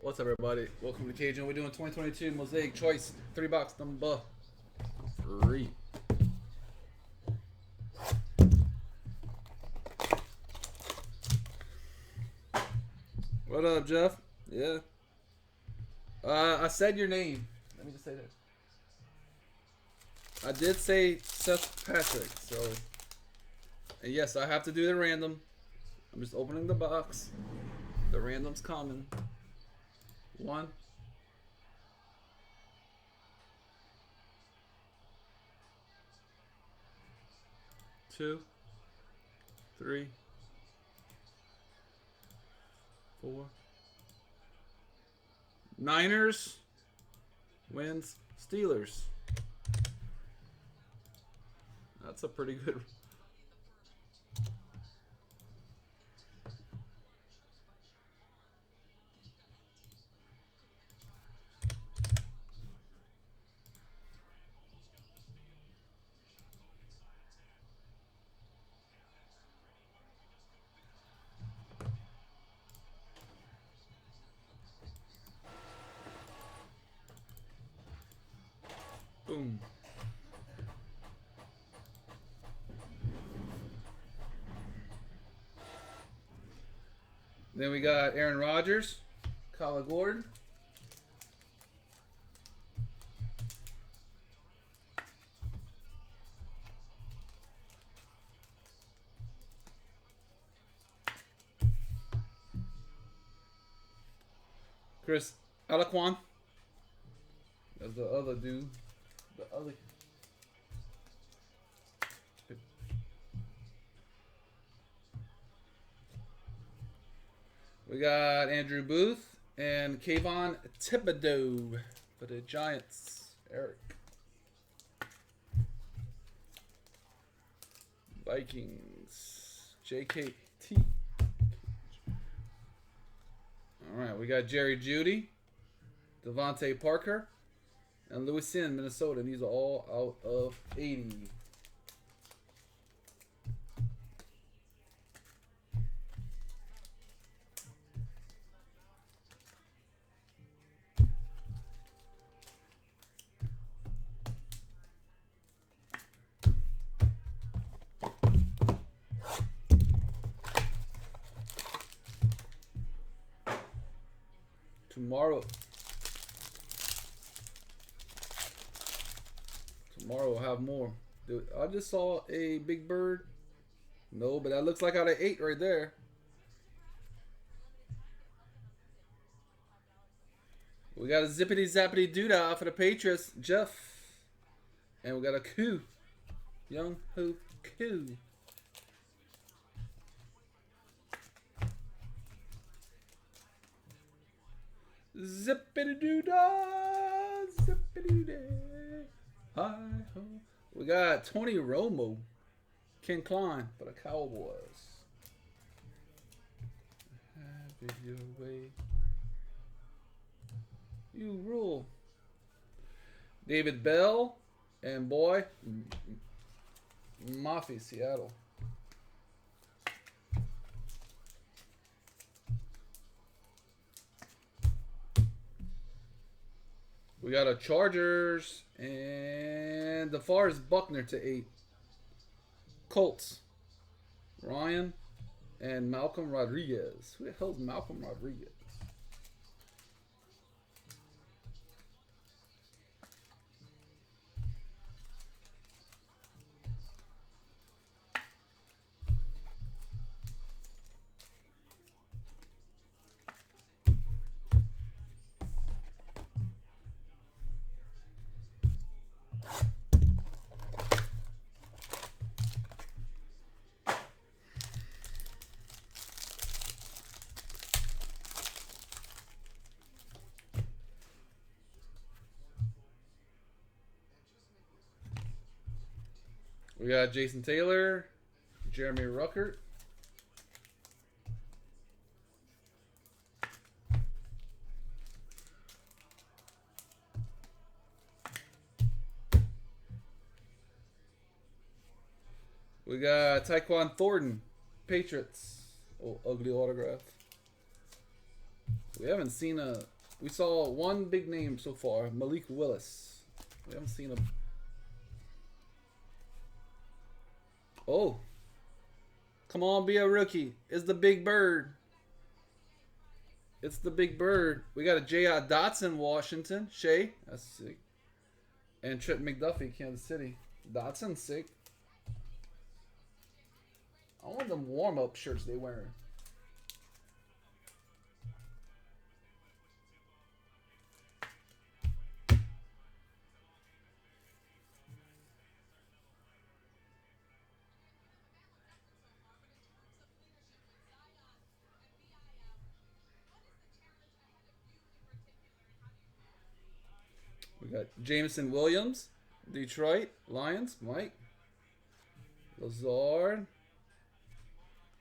What's up, everybody? Welcome to Cajun. We're doing 2022 Mosaic Choice 3 box number 3. What up, Jeff? Yeah. I said your name. Let me just say that. I did say Seth Patrick, so. And yes, I have to do the random. I'm just opening the box. The random's coming. 1, 2, 3, 4. Niners wins Steelers. That's a pretty good. Boom. Then we got Aaron Rodgers, Kyler Gordon, Chris Alaquan. That's the other dude. The other. We got Andrew Booth and Kayvon Thibodeau for the Giants. Eric. Vikings. JKT. All right, we got Jerry Jeudy, Devontae Parker, and Louis Sin, Minnesota. And these are all out of 80. Tomorrow we'll have more. Dude, I just saw a big bird. No, but that looks like out of 8 right there. We got a zippity zappity doodah for the Patriots, Jeff. And we got a Koo. Young Ho Koo. Zippity doodah, zippity day. Hi ho. We got Tony Romo, Ken Klein for the Cowboys. Have it your way. You rule. David Bell and boy, Mafia Seattle. We got a Chargers and DeForest Buckner to 8. Colts. Ryan and Malcolm Rodriguez. Who the hell's Malcolm Rodriguez? We got Jason Taylor, Jeremy Ruckert. We got Tyquan Thornton, Patriots. Oh, ugly autograph. We haven't seen a. We saw one big name so far, Malik Willis. We haven't seen a. Oh, come on, be a rookie. It's the big bird. It's the big bird. We got a J.I. Dotson, Washington. Shea, that's sick. And Trent McDuffie, Kansas City. Dotson, sick. I want them warm-up shirts they wear. We got Jameson Williams, Detroit Lions, Mike. Lazard.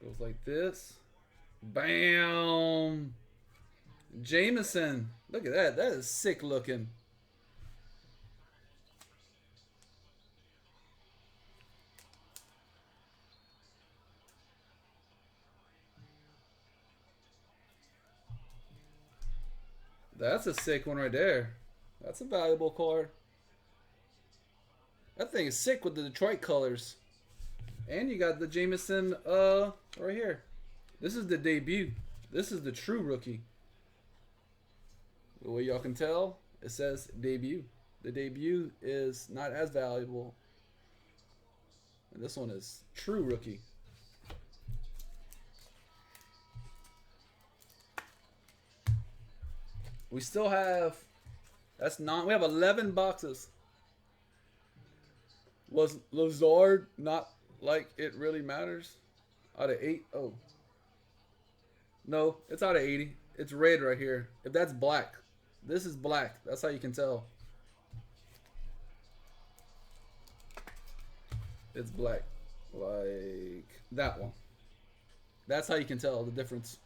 Goes like this. Bam! Jameson. Look at that. That is sick looking. That's a sick one right there. That's a valuable card. That thing is sick with the Detroit colors. And you got the Jameson right here. This is the debut. This is the true rookie. The way y'all can tell, it says debut. The debut is not as valuable. And this one is true rookie. We still have, we have 11 boxes. Was Lazard not like it really matters? Out of 8? Oh. No, it's out of 80. It's red right here. If that's black. This is black. That's how you can tell. It's black. Like that one. That's how you can tell the difference.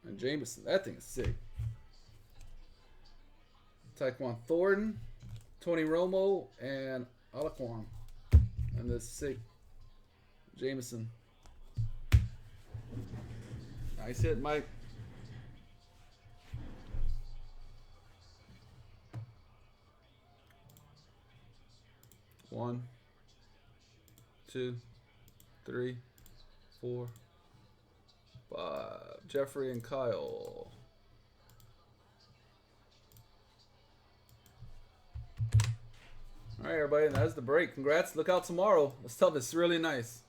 And Jameson, that thing is sick. Tyquan Thornton, Tony Romo, and Alaquan. And this sick Jameson. Nice hit, Mike. One, two, three, 4, 5. Jeffrey and Kyle. All right, everybody, that's the break. Congrats. Look out tomorrow. This stuff is really nice.